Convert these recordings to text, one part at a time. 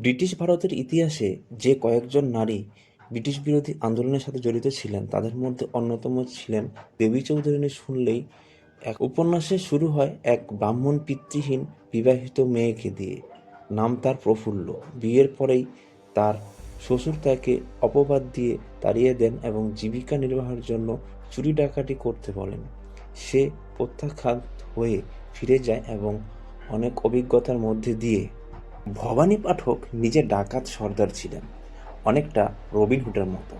British ভারতের ইতিহাসে যে কয়েকজন নারী ব্রিটিশ বিরোধী আন্দোলনের সাথে জড়িত ছিলেন তাদের মধ্যে অন্যতম ছিলেন দেবী চৌধুরানী। শুনলেই এক উপন্যাসে শুরু হয় এক ব্রাহ্মণ পিতৃহীন বিবাহিত মেয়েকে দিয়ে। নাম তার প্রফুল্ল। বিয়ের পরেই তার শ্বশুর তাকে অপবাদ দিয়ে তাড়িয়ে দেন এবং জীবিকা নির্বাহের জন্য চুরি ডাকাতি করতে বলেন। সে প্রত্যাখ্যাত হয়ে ফিরে যায় এবং অনেক অভিজ্ঞতার মধ্যে দিয়ে। ভবানী পাঠক নিজে ডাকাত সর্দার ছিলেন, অনেকটা রবিনহুডের মতো।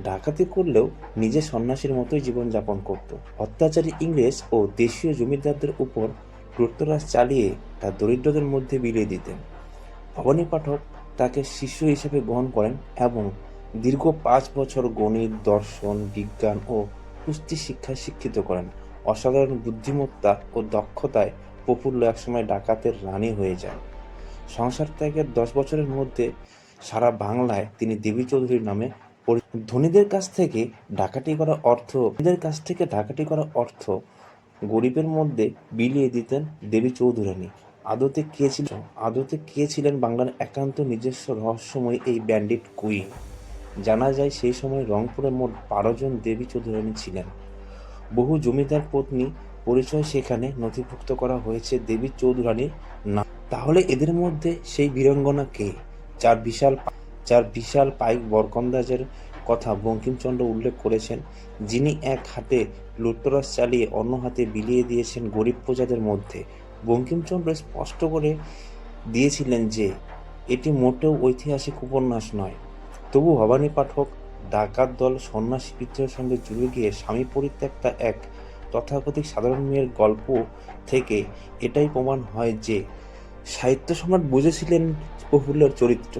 ডাকাতি করলেও নিজে সন্ন্যাসীর মতোই জীবনযাপন করত। অত্যাচারী ইংরেজ ও দেশীয় জমিদারদের উপর লুটতরাজ চালিয়ে তা দরিদ্রদের মধ্যে বিলিয়ে দিতেন। ভবানী পাঠক তাকে শিষ্য হিসেবে গ্রহণ করেন এবং দীর্ঘ 5 বছর গণিত, দর্শন, বিজ্ঞান ও কুস্তি শিক্ষায় শিক্ষিত করেন। অসাধারণ বুদ্ধিমত্তা ও দক্ষতায় প্রফুল্ল একসময় ডাকাতের রানী হয়ে যান। সংসার ত্যাগের 10 বছরের মধ্যে সারা বাংলায় তিনি দেবী চৌধুরী নামে ধনীদের কাছ থেকে ডাকাতি করা অর্থ গরিবের মধ্যে বিলিয়ে দিতেন দেবী চৌধুরানী। আদতে কে ছিলেন বাংলার একান্ত নিজস্ব রহস্যময় এই ব্যান্ডিট কুইন? জানা যায় সেই সময় রংপুরে মোট 12 জন দেবী চৌধুরানী ছিলেন। বহু জমিদার পত্নী পরিচয় সেখানে নথিভুক্ত করা হয়েছে দেবী চৌধুরানীর নাম। তাহলে এদের মধ্যে সেই বীরাঙ্গনা কে, যার বিশাল পাইক বরকন্দাজের কথা বঙ্কিমচন্দ্র উল্লেখ করেছেন, যিনি এক হাতে লুটতরাজ চালিয়ে অন্য হাতে বিলিয়ে দিয়েছেন গরিব প্রজাদের মধ্যে? বঙ্কিমচন্দ্র স্পষ্ট করে দিয়েছিলেন যে এটি মোটেও ঐতিহাসিক উপন্যাস নয়। তবু ভবানী পাঠক ডাকাত দল সন্ন্যাসী বিদ্রোহের সঙ্গে জুড়ে গিয়ে স্বামী পরিত্যক্তা এক তথাকথিত সাধারণ মেয়ের গল্প থেকে এটাই প্রমাণ হয় যে সাহিত্য সম্রাট বুঝেছিলেন প্রফুল্লর চরিত্র।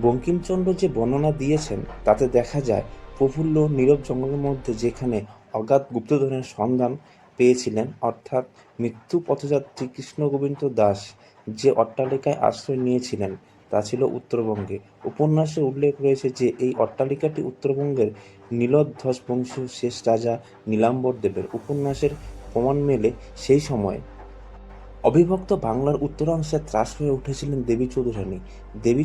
বঙ্কিমচন্দ্র যে বর্ণনা দিয়েছেন তাতে দেখা যায় প্রফুল্ল নীরব জঙ্গলের মধ্যে যেখানে অগাধ গুপ্তধনের সন্ধান পেয়েছিলেন, অর্থাৎ মৃত্যু পথযাত্রী কৃষ্ণগোবিন্দ দাস যে অট্টালিকায় আশ্রয় নিয়েছিলেন তা ছিল উত্তরবঙ্গে। উপন্যাসে উল্লেখ রয়েছে যে এই অট্টালিকাটি উত্তরবঙ্গের নীলধ্বজ বংশীয় শেষ রাজা নীলাম্বর দেবের। উপন্যাসের প্রমাণ মেলে সেই সময় অবিভক্ত বাংলার উত্তরাংশে ত্রাস হয়ে উঠেছিলেন দেবী চৌধুরানী। দেবী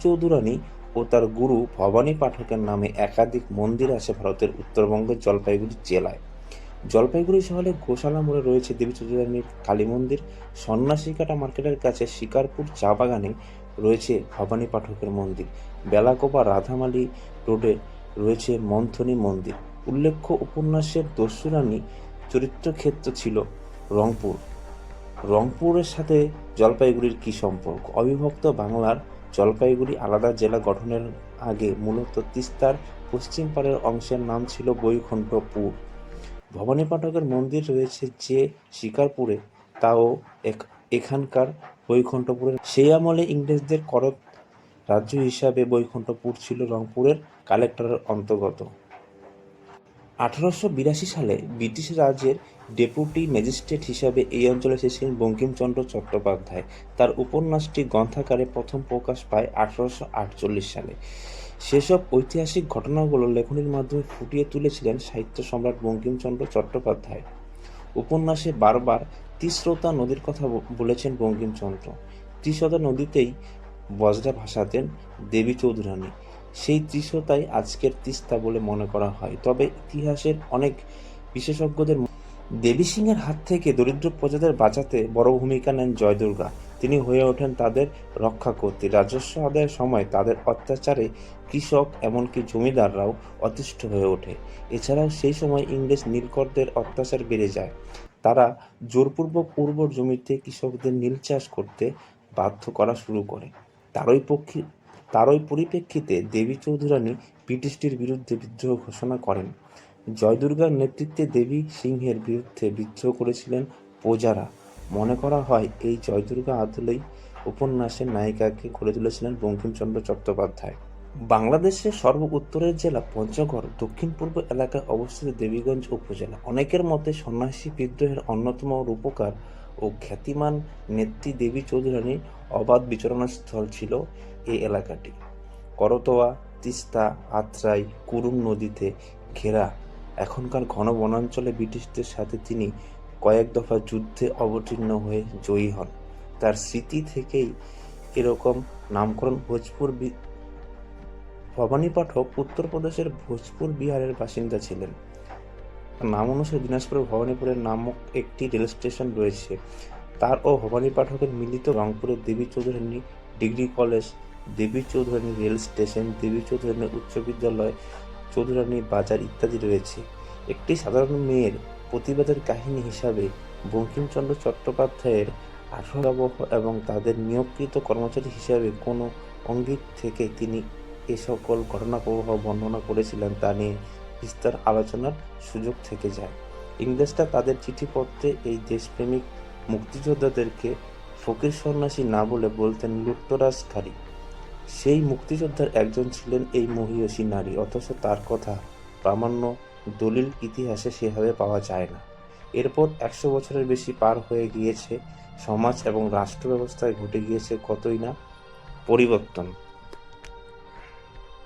চৌধুরানী ও তার গুরু ভবানী পাঠকের নামে একাধিক মন্দির আছে ভারতের উত্তরবঙ্গের জলপাইগুড়ি জেলায়। জলপাইগুড়ি শহরে গোশালা মোড়ে রয়েছে দেবী চৌধুরানীর কালী মন্দির। সন্ন্যাসীকাটা মার্কেটের কাছে শিকারপুর চা বাগানে রয়েছে ভবানী পাঠকের মন্দির। বেলাকোবা রাধামালি রোডে রয়েছে মন্থনী মন্দির। উল্লেখ্য, উপন্যাসের দস্যুরানী চরিত্রক্ষেত্র ছিল রংপুর। রংপুরের সাথে জলপাইগুড়ির কী সম্পর্ক? অবিভক্ত বাংলার জলপাইগুড়ি আলাদা জেলা গঠনের আগে মূলত তিস্তার পশ্চিম পাড়ের অংশের নাম ছিল বৈকুণ্ঠপুর। ভবানী পাঠকের মন্দির রয়েছে যে শিকারপুরে, তাও এখানকার বৈকুণ্ঠপুরের। সেই আমলে ইংরেজদের করত রাজ্য হিসাবে বৈকুণ্ঠপুর ছিল রংপুরের কালেক্টরের অন্তর্গত। 1882 সালে ব্রিটিশ রাজের ডেপুটি ম্যাজিস্ট্রেট হিসাবে এই অঞ্চলে এসেছিলেন বঙ্কিমচন্দ্র চট্টোপাধ্যায়। তার উপন্যাসটি গ্রন্থাকারে প্রথম প্রকাশ পায় 1848 সালে। সেসব ঐতিহাসিক ঘটনাগুলো লেখনীর মাধ্যমে ফুটিয়ে তুলেছিলেন সাহিত্য সম্রাট বঙ্কিমচন্দ্র চট্টোপাধ্যায়। উপন্যাসে বারবার তিস্রোতা নদীর কথা বলেছেন বঙ্কিমচন্দ্র। ত্রিশোতা নদীতেই বজরা ভাসাতেন দেবী চৌধুরানী। সেই ত্রিশোতাই আজকের তিস্তা বলে মনে করা হয়। তবে ইতিহাসের অনেক বিশেষজ্ঞদের দেবী সিংহের হাত থেকে দরিদ্র প্রজাদের বাঁচাতে বড় ভূমিকা নেন জয়দুর্গা। তিনি হয়ে ওঠেন তাদের রক্ষাকর্ত্রী। রাজস্ব আদায়ের সময় তাদের অত্যাচারে কৃষক এমনকি জমিদাররাও অতিষ্ঠ হয়ে ওঠে। এছাড়াও সেই সময় ইংরেজ নীলকরদের অত্যাচার বেড়ে যায়। তারা জোরপূর্বক উর্বর জমিতে কৃষকদের নীল চাষ করতে বাধ্য করা শুরু করে। তারই পরিপ্রেক্ষিতে দেবী চৌধুরানী ব্রিটিশদের বিরুদ্ধে বিদ্রোহ ঘোষণা করেন। জয়দুর্গার নেতৃত্বে দেবী সিংহের বিরুদ্ধে বিদ্রোহ করেছিলেন প্রজারা। মনে করা হয় এই জয়দুর্গা আদলেই উপন্যাসের নায়িকাকে গড়ে তুলেছিলেন বঙ্কিমচন্দ্র চট্টোপাধ্যায়। বাংলাদেশের সর্ব উত্তরের জেলা পঞ্চগড় দক্ষিণ পূর্ব এলাকায় অবস্থিত দেবীগঞ্জ উপজেলা। অনেকের মতে সন্ন্যাসী বিদ্রোহের অন্যতম রূপকার ও খ্যাতিমান নেত্রী দেবী চৌধুরানীর অবাধ বিচরণস্থল ছিল এই এলাকাটি। করতোয়া, তিস্তা, আত্রাই, কুরুং নদীতে ঘেরা এখনকার ঘন বনাঞ্চলে ব্রিটিশদের সাথে তিনি কয়েক দফা যুদ্ধে অবতীর্ণ হয়ে জয়ী হন। তার স্মৃতি থেকেই এরকম নামকরণ ভবানী পাঠক উত্তরপ্রদেশের ভোজপুর বিহারের বাসিন্দা ছিলেন। নাম অনুসারে দিনাজপুরের ভবানীপুরের নামক একটি রেল স্টেশন রয়েছে। তার ও ভবানী পাঠকের মিলিত রংপুরের দেবী চৌধুরানী ডিগ্রি কলেজ, দেবী চৌধুরানী রেল স্টেশন, দেবী চৌধুরানী উচ্চ বিদ্যালয়, চৌধুরানী বাজার ইত্যাদি রয়েছে। একটি সাধারণ মেয়ের প্রতিবাদের কাহিনী হিসাবে বঙ্কিমচন্দ্র চট্টোপাধ্যায়ের 18 এবং তাদের নিয়োগকৃত কর্মচারী হিসাবে কোনো অঙ্গিক থেকে তিনি এ সকল ঘটনাপ্রবাহ বর্ণনা করেছিলেন তা নিয়ে বিস্তার আলোচনার সুযোগ থেকে যায়। ইংরেজরা তাদের চিঠিপত্রে এই দেশপ্রেমিক মুক্তিযোদ্ধাদেরকে ফকির সন্ন্যাসী না বলে বলতেন লুটতরাজকারী। সেই মুক্তিযোদ্ধার একজন ছিলেন এই মহীয়সী নারী, অথচ তার কথা প্রামাণ্য দলিল ইতিহাসে সেভাবে পাওয়া যায় না। এরপর 100 বছরের বেশি পার হয়ে গিয়েছে, সমাজ এবং রাষ্ট্র ব্যবস্থায় ঘটে গিয়েছে কতই না পরিবর্তন।